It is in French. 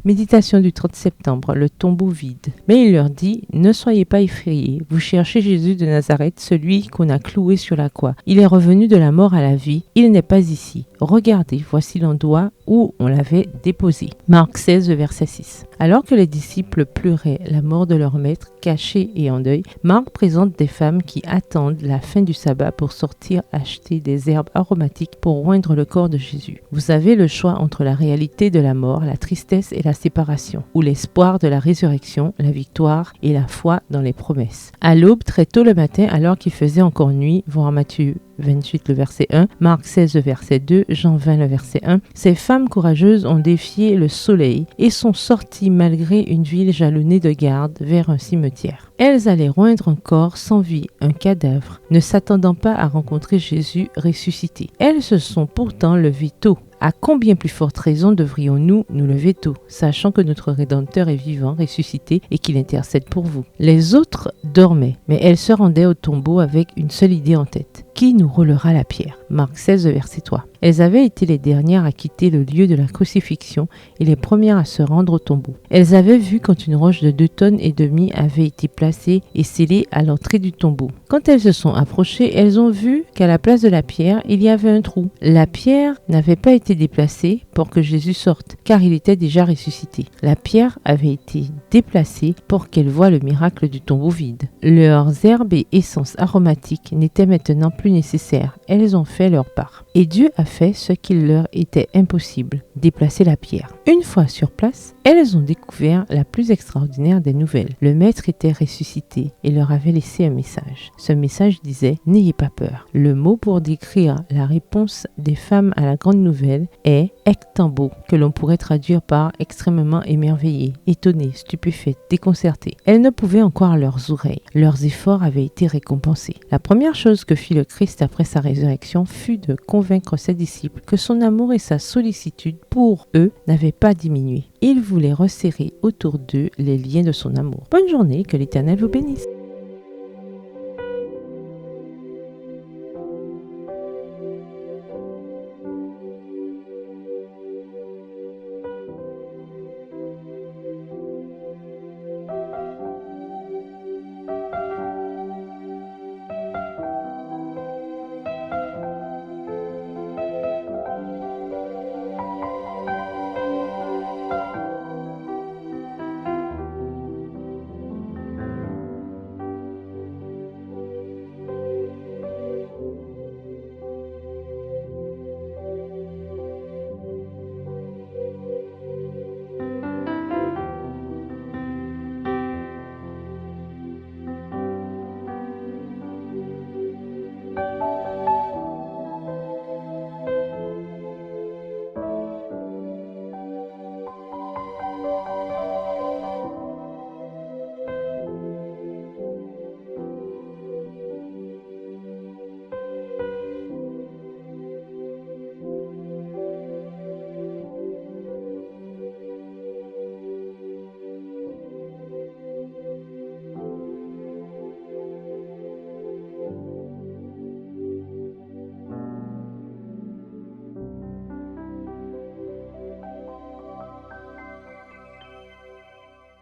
Méditation du 30 septembre, le tombeau vide. Mais il leur dit, ne soyez pas effrayés, vous cherchez Jésus de Nazareth, celui qu'on a cloué sur la croix. Il est revenu de la mort à la vie, il n'est pas ici. Regardez, voici l'endroit où on l'avait déposé. Marc 16, verset 6. Alors que les disciples pleuraient la mort de leur maître, cachés et en deuil, Marc présente des femmes qui attendent la fin du sabbat pour sortir acheter des herbes aromatiques pour oindre le corps de Jésus. Vous avez le choix entre la réalité de la mort, la tristesse et la séparation, ou l'espoir de la résurrection, la victoire et la foi dans les promesses. À l'aube, très tôt le matin, alors qu'il faisait encore nuit, voir Matthieu 28, le verset 1, Marc 16, le verset 2, Jean 20, le verset 1, ces femmes courageuses ont défié le soleil et sont sorties malgré une ville jalonnée de gardes vers un cimetière. Elles allaient roindre un corps sans vie, un cadavre, ne s'attendant pas à rencontrer Jésus ressuscité. Elles se sont pourtant levées tôt. À combien plus forte raison devrions-nous nous lever tôt, sachant que notre Rédempteur est vivant, ressuscité et qu'il intercède pour vous. Les autres dormaient, mais elles se rendaient au tombeau avec une seule idée en tête. Qui nous roulera la pierre? Marc 16, verset 3. Elles avaient été les dernières à quitter le lieu de la crucifixion et les premières à se rendre au tombeau. Elles avaient vu quand une roche de 2,5 tonnes avait été placée et scellée à l'entrée du tombeau. Quand elles se sont approchées, elles ont vu qu'à la place de la pierre, il y avait un trou. La pierre n'avait pas été déplacée pour que Jésus sorte, car il était déjà ressuscité. La pierre avait été déplacée pour qu'elles voient le miracle du tombeau vide. Leurs herbes et essences aromatiques n'étaient maintenant plus nécessaires. Elles ont fait leur part. Et Dieu a fait ce qu'il leur était impossible, déplacer la pierre. Une fois sur place, elles ont découvert la plus extraordinaire des nouvelles. Le maître était ressuscité et leur avait laissé un message. Ce message disait « N'ayez pas peur ». Le mot pour décrire la réponse des femmes à la grande nouvelle est « ektambo », que l'on pourrait traduire par « extrêmement émerveillée, étonnée, stupéfaite, déconcertée ». Elles ne pouvaient en croire leurs oreilles. Leurs efforts avaient été récompensés. La première chose que fit le Christ après sa résurrection fut de convaincre ses disciples que son amour et sa sollicitude pour eux n'avaient pas diminué. Il voulait resserrer autour d'eux les liens de son amour. Bonne journée, que l'Éternel vous bénisse.